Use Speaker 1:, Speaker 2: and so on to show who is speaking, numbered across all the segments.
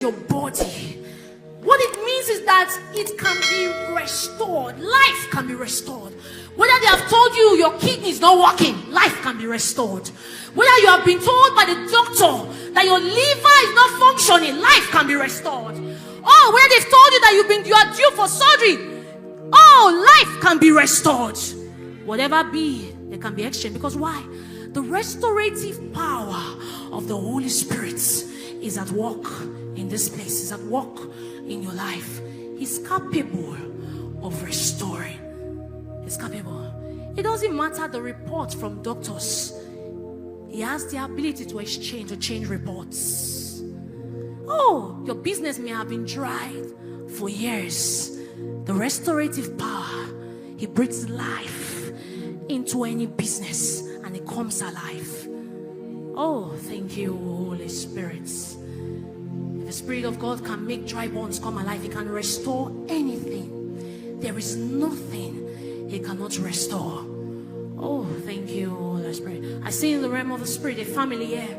Speaker 1: your body. What it means is that it can be restored. Life can be restored. Whether they have told you your kidney is not working, life can be restored. Whether you have been told by the doctor that your liver is not functioning, life can be restored. Oh, whether they've told you that you are due for surgery, oh, life can be restored. Whatever be, they can be exchanged. Because why? The restorative power of the Holy Spirit is at work in this place, is at work in your life. He's capable of restoring. He's capable. It doesn't matter the report from doctors. He has the ability to change reports. Oh, your business may have been dried for years. The restorative power, he breathes life into any business and it comes alive. Oh, thank you, Holy Spirit. The Spirit of God can make dry bones come alive. He can restore anything. There is nothing He cannot restore. Oh, thank you, Holy Spirit. I see in the realm of the Spirit a family here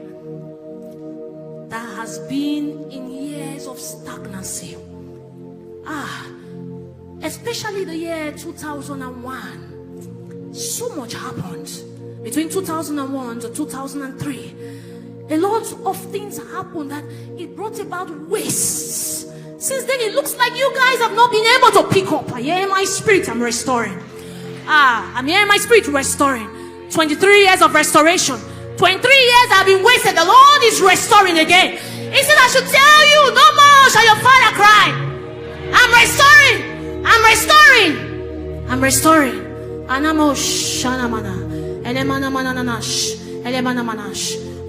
Speaker 1: that has been in years of stagnancy. Especially the year 2001. So much happened between 2001 to 2003. A lot of things happened that it brought about wastes. Since then, it looks like you guys have not been able to pick up. I hear my spirit, I'm restoring. I'm hearing my spirit restoring. 23 years of restoration. 23 years have been wasted. The Lord is restoring again. He said, I should tell you, no more shall your father cry. I'm restoring. I'm restoring. I'm restoring.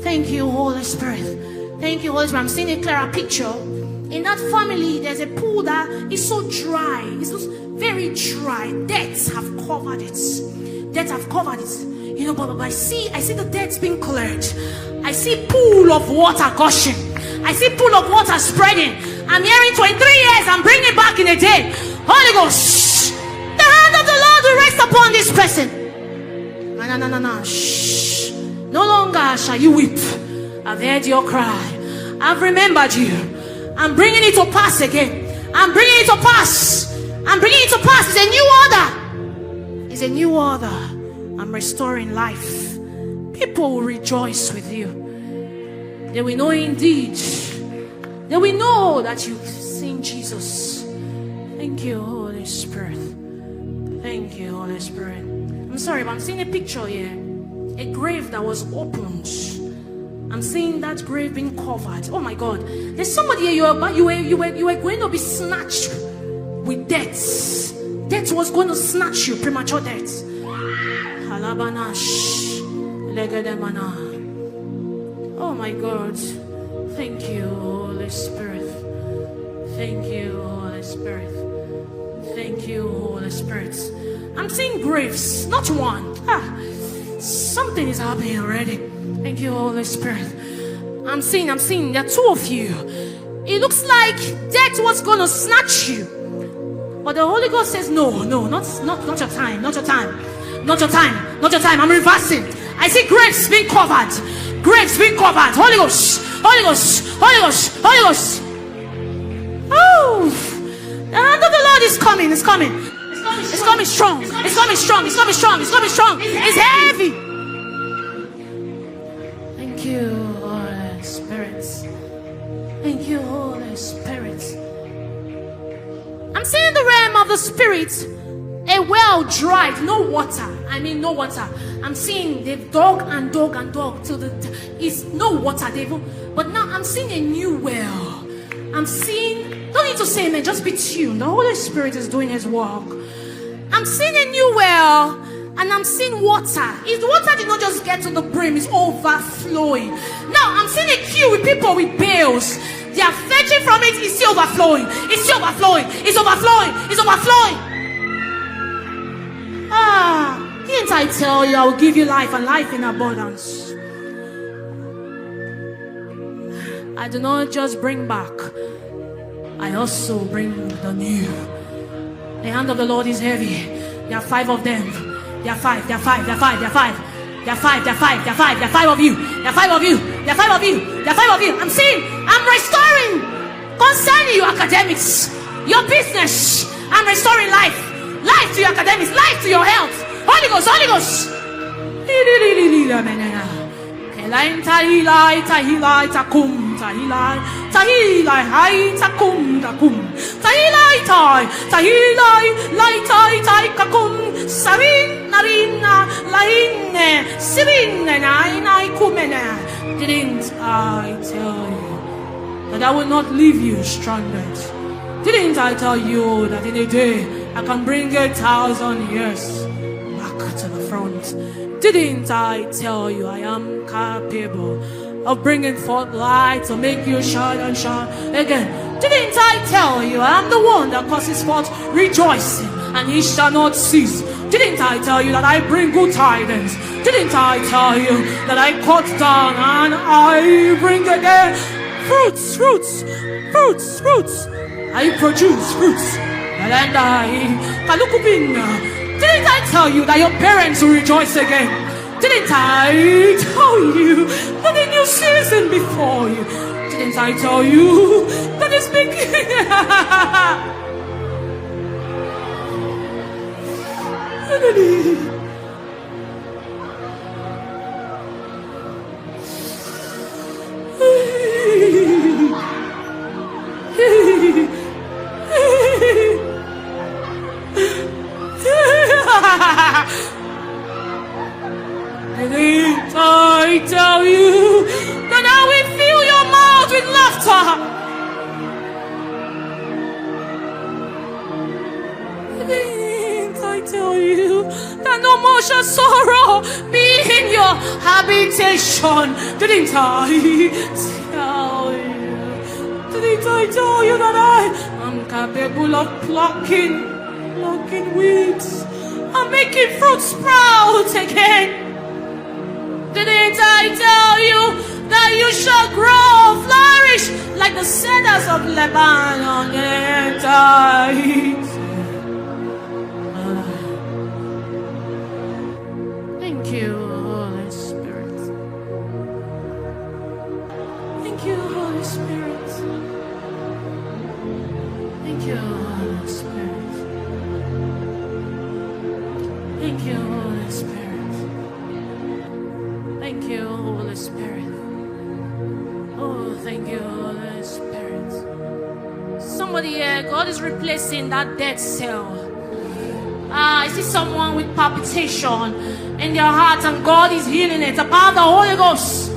Speaker 1: Thank you, Holy Spirit. Thank you, Holy Spirit. I'm seeing a clearer picture. In that family, there's a pool that is so dry. It's just very dry. Deaths have covered it. Deaths have covered it. You know, but I see the deaths being cleared. I see pool of water gushing. I see pool of water spreading. I'm hearing 23 years. I'm bringing it back in a day. Holy Ghost, the hand of the Lord will rest upon this person. No longer shall you weep. I've heard your cry. I've remembered you. I'm bringing it to pass again. I'm bringing it to pass. I'm bringing it to pass. It's a new order. It's a new order. I'm restoring life. People will rejoice with you. They will know indeed. They will know that you've seen Jesus. Thank you, Holy Spirit. Thank you, Holy Spirit. I'm sorry, but I'm seeing a picture here. A grave that was opened. I'm seeing that grave being covered. Oh my God. There's somebody here, you were going to be snatched with death. Death was going to snatch you, premature death. Oh my God. Thank you, Holy Spirit. Thank you, Holy Spirit. Thank you, Holy Spirit. I'm seeing graves, not one. Something is happening already. Thank you, Holy Spirit. I'm seeing. There are two of you. It looks like death was going to snatch you. But the Holy Ghost says, no, not your time, not your time. Not your time, not your time. I'm reversing. I see graves being covered. Graves being covered. Holy Ghost, Holy Ghost, Holy Ghost, Holy Ghost. Oh, the hand of the Lord is coming. It's coming. It's coming strong. It's coming strong. It's coming strong. It's coming strong. It's heavy. Thank you, Holy Spirit. Thank you, Holy Spirit. I'm seeing the realm of the Spirit. A well dried, no water. I mean, no water. I'm seeing they've dug till it's no water. But now I'm seeing a new well. I'm seeing. Don't need to say amen. Just be tuned. The Holy Spirit is doing His work. I'm seeing a new well, and I'm seeing water. If the water did not just get to the brim, it's overflowing. Now I'm seeing a queue with people with pails. They are fetching from it. It's still overflowing. It's still overflowing. It's overflowing. It's overflowing. Didn't I tell you I will give you life and life in abundance? I do not just bring back. I also bring the new. The hand of the Lord is heavy. There are 5 of them. There are 5. There are 5. There are 5. There are 5. There are 5. There are 5. There are 5. There are 5 of you. There are 5 of you. There are 5 of you. There are 5 of you. I'm seeing. I'm restoring. your academics, your business. I'm restoring life. Life to your academics, life to your health. Holy Ghost, Holy Ghost. Tahilai, tahilai, takum, tahilai, tahilai, hai, takum, takum, tahilai, tai, tahilai, lai, tai, tai, kakum, sarin, narina, laine, sirine, nai, kumene. Didn't I tell you that I will not leave you stranded? Didn't I tell you that in a day I can bring 1,000 years back to the front? Didn't I tell you I am capable of bringing forth light to make you shine and shine again? Didn't I tell you I am the one that causes forth rejoicing and he shall not cease? Didn't I tell you that I bring good tidings? Didn't I tell you that I cut down and I bring again fruits, fruits, fruits, fruits? I produce fruits. And didn't I tell you that your parents will rejoice again? Didn't I tell you that a new season before you? Didn't I tell you that it's beginning? Didn't I tell you that I will fill your mouth with laughter? Didn't I tell you that no more shall sorrow be in your habitation? Didn't I tell you? Didn't I tell you that I am capable of plucking weeds and making fruit sprout again? Didn't I tell you that you shall grow, flourish like the cedars of Lebanon? Didn't I? Thank you, Holy Spirit. Thank you, Holy Spirit. Thank you, Holy Spirit. Thank you, Holy Spirit. Thank you, Holy Spirit. Oh, thank you, Holy Spirit. Somebody here, God is replacing that dead cell. I see someone with palpitation in their heart, and God is healing it. The power of the Holy Ghost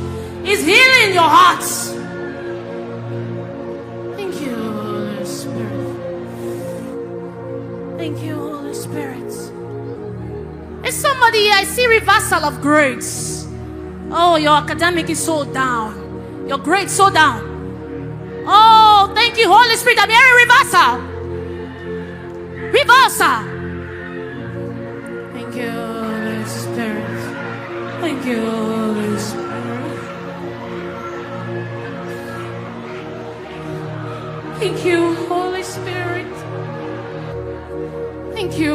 Speaker 1: is healing your heart. Thank you, Holy Spirit. Thank you, Holy Spirit. There's somebody here, I see reversal of grades. Oh, your academic is so down. Your grade so down. Oh, thank you, Holy Spirit. I'm hearing reversal. Reversal. Thank you, Holy Spirit. Thank you, Holy Spirit. Thank you, Holy Spirit. Thank you,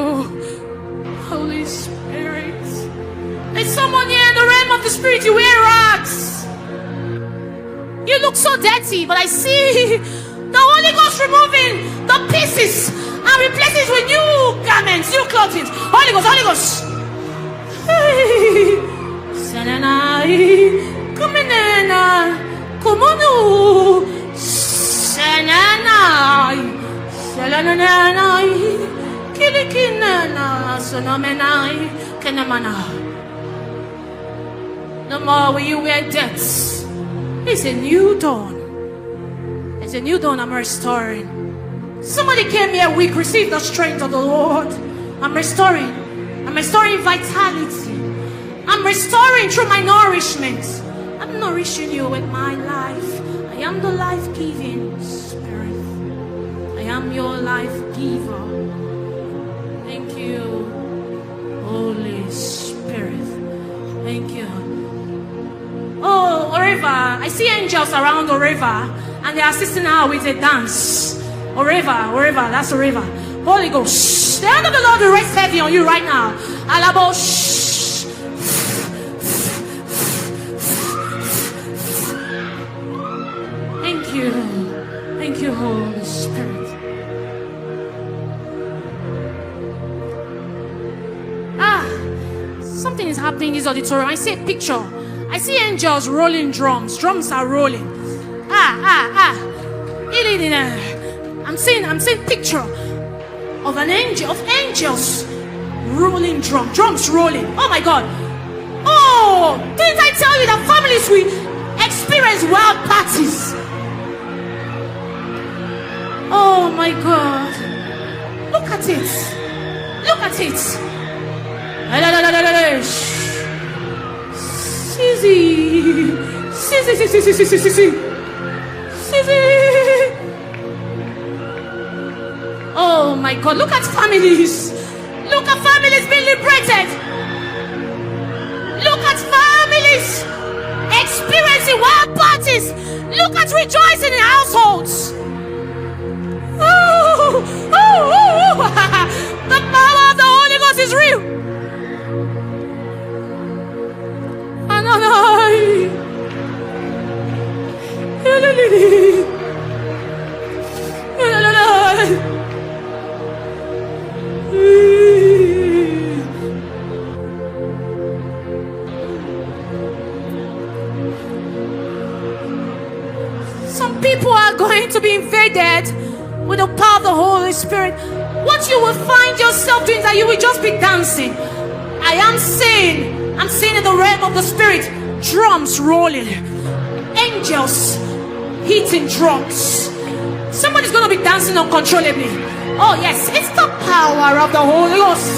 Speaker 1: Holy Spirit. There's someone here in the realm of the Spirit. You wear rags. You look so dirty, but I see the Holy Ghost removing the pieces and replacing it with new garments, new clothing. Holy Ghost, Holy Ghost. No more will you wear debts. It's a new dawn. It's a new dawn I'm restoring. Somebody came here weak, receive the strength of the Lord. I'm restoring. I'm restoring vitality. I'm restoring through my nourishment. I'm nourishing you with my life. I am the life-giving Spirit. I am your life giver. Thank you, Holy Spirit. Thank you. Oh, Oreva, I see angels around Oreva, and they are assisting her with a dance. Oreva, that's Oreva. Holy Ghost, the hand of the Lord will rest heavy on you right now. Alabo, Thank you, Holy Spirit. Something is happening in this auditorium. I see a picture. I see angels rolling drums. Drums are rolling. I'm seeing picture of an angel, of angels rolling drums rolling. Oh my God. Oh, didn't I tell you that families will experience wild parties? Oh my God. Look at it. Look at it. Oh my God, look at families. Look at families being liberated. Look at families experiencing wild parties. Look at rejoicing in households. The power of the Holy Ghost is real. Some people are going to be invaded with the power of the Holy Spirit. What you will find yourself doing is that you will just be dancing. I'm seeing in the realm of the Spirit, drums rolling, angels hitting drums. Somebody's going to be dancing uncontrollably. Oh yes, it's the power of the Holy Ghost.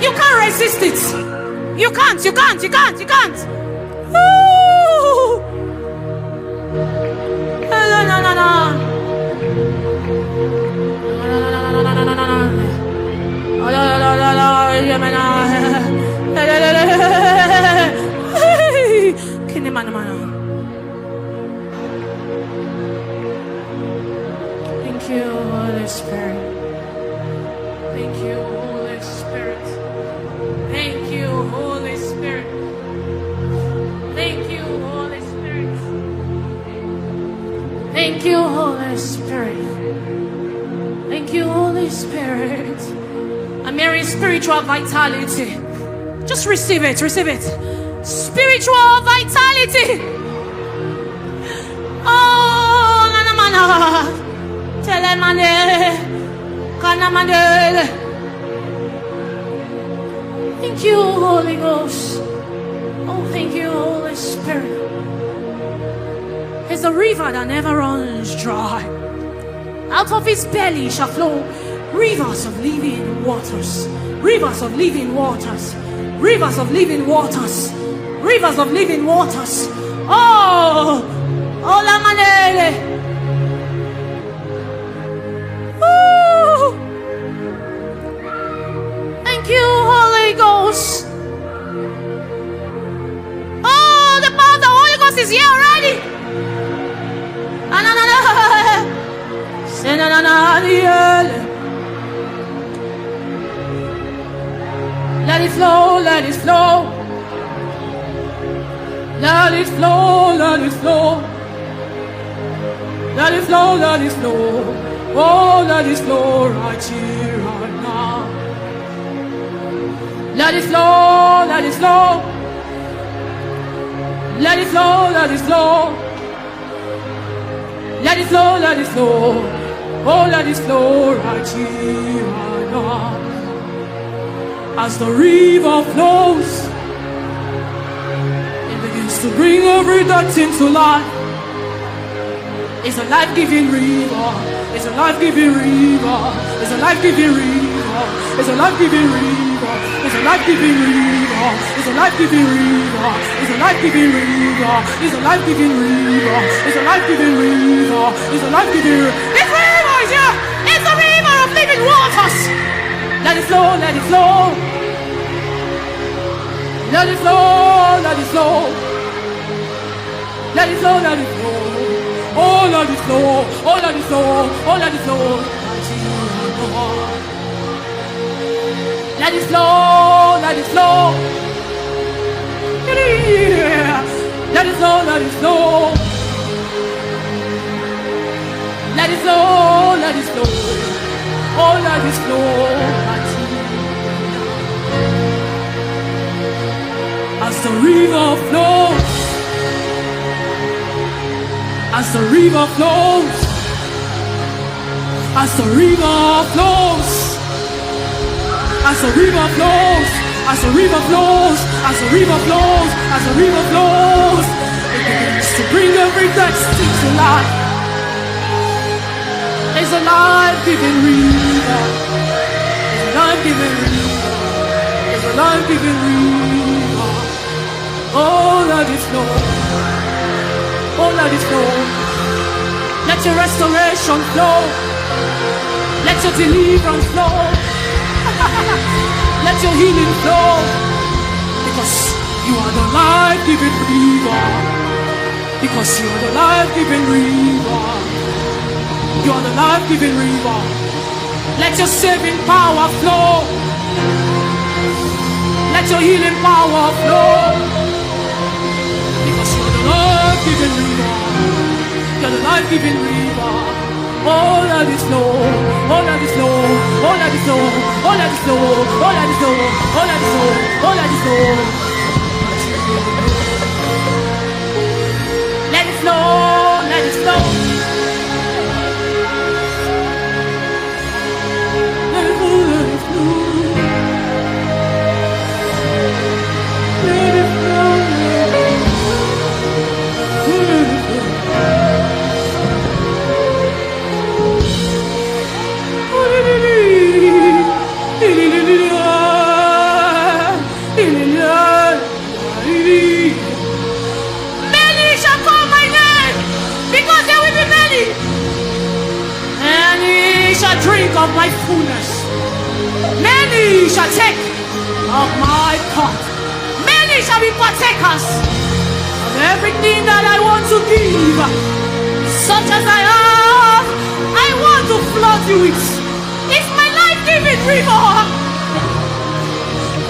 Speaker 1: You can't resist it. You can't. Ooh. Thank you, Holy Spirit. Thank you, Holy Spirit. Thank you, Holy Spirit. Thank you, Holy Spirit. Thank you, Holy Spirit. Thank you, Holy Spirit. I'm hearing spiritual vitality. Just receive it, receive it. Spiritual vitality. Oh, nanamana. Telemane. Kanamane. Thank you, Holy Ghost. Oh, thank you, Holy Spirit. It's a river that never runs dry. Out of his belly shall flow rivers of living waters. Rivers of living waters. Rivers of living waters. Rivers of living waters. Oh, oh la manele. Thank you, Holy Ghost. Oh, the power of the Holy Ghost is here already. Let it flow, let it flow. Let it flow, let it flow. Let it flow, let it flow. Oh, let it flow right here, right now. Let it flow, let it flow. Let it flow, let it flow. Let it flow, let it flow. Oh, let it flow right here, right now. As the river flows, it begins to bring every death into life. It's a life-giving river. It's a life-giving river. It's a life-giving river. It's a life-giving river. It's a life-giving river. It's a life-giving river. It's a life-giving river. It's a life-giving river. It's a life-giving river. It's a life-giving river. This river is here. It's a river of living waters. Let it flow, let it flow. Let it flow, let it flow. Let it flow, let it flow. Oh, let it flow, oh, let it flow, oh, let it flow. Let it flow, let it flow. Yeah. Let it flow, let it flow. Let it flow, let it flow. Oh, let it flow. As the river flows, as the river flows, as the river flows, as the river flows, as the river flows, as the river flows, as the river flows, it begins to bring every dead thing to life. It's a life-giving river. It's a life-giving river. It's a life-giving river. Oh, let it flow. Oh, let it flow. Let your restoration flow. Let your deliverance flow. Let your healing flow. Because you are the life-giving river. Because you are the life-giving river. You are the life-giving river. Let your saving power flow. Let your healing power flow. Because you are the life-giving river. You are the life-giving river. Oh, let it flow. Oh, let it flow. Oh, let it flow. Oh, let it flow. Oh, let it flow. Oh, let it flow. Oh, let it flow. Let it flow. Let it flow. Many shall call my name, because there will be many. Many shall drink of my fullness. Many shall take of my cup. Many shall be partakers of everything that I want to give. Such as I have, I want to flood you with. It's my life-giving river.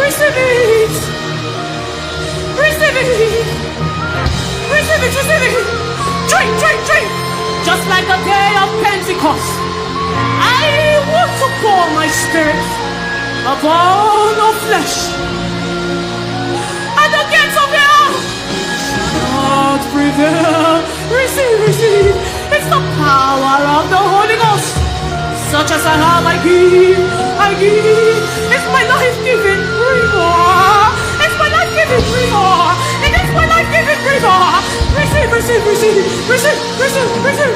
Speaker 1: Receive it. Receive it. Receive it. Receive it. Drink, drink, drink. Just like the day of Pentecost, I want to pour my spirit upon all flesh. And the gates of hell shall not prevail. Receive, receive. It's the power of the Holy Ghost. Such as I have, I give, I give. It's my life-giving river. It's my life-giving river. It is my life-giving river. Receive, receive, receive, receive, receive, receive.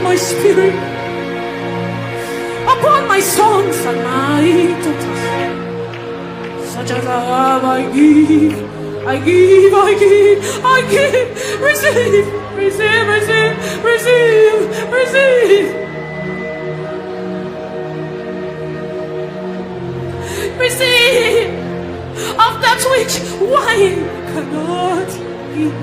Speaker 1: My spirit upon my sons and my daughters, such as I have, I give, I give, I give, I give. Receive, receive, receive, receive, receive. Receive of that which wine cannot give.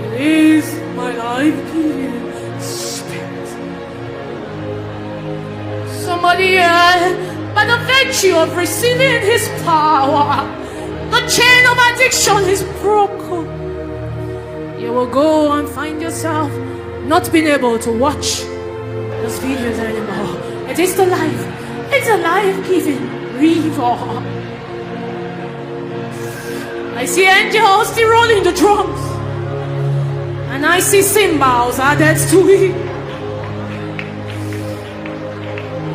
Speaker 1: It is my life-giving spirit. Somebody here, by the virtue of receiving his power, the chain of addiction is broken. You will go and find yourself not being able to watch those videos anymore. It is the life. It's a life-giving river. I see angels still rolling the drums. And I see cymbals added to it.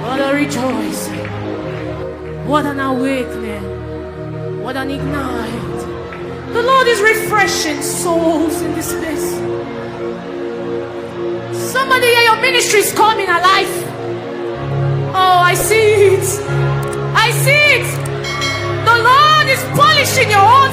Speaker 1: What a rejoicing. What an awakening. What an ignite. The Lord is refreshing souls in this place. Somebody here, your ministry is coming alive. Oh, I see it. I see it. The Lord is polishing your own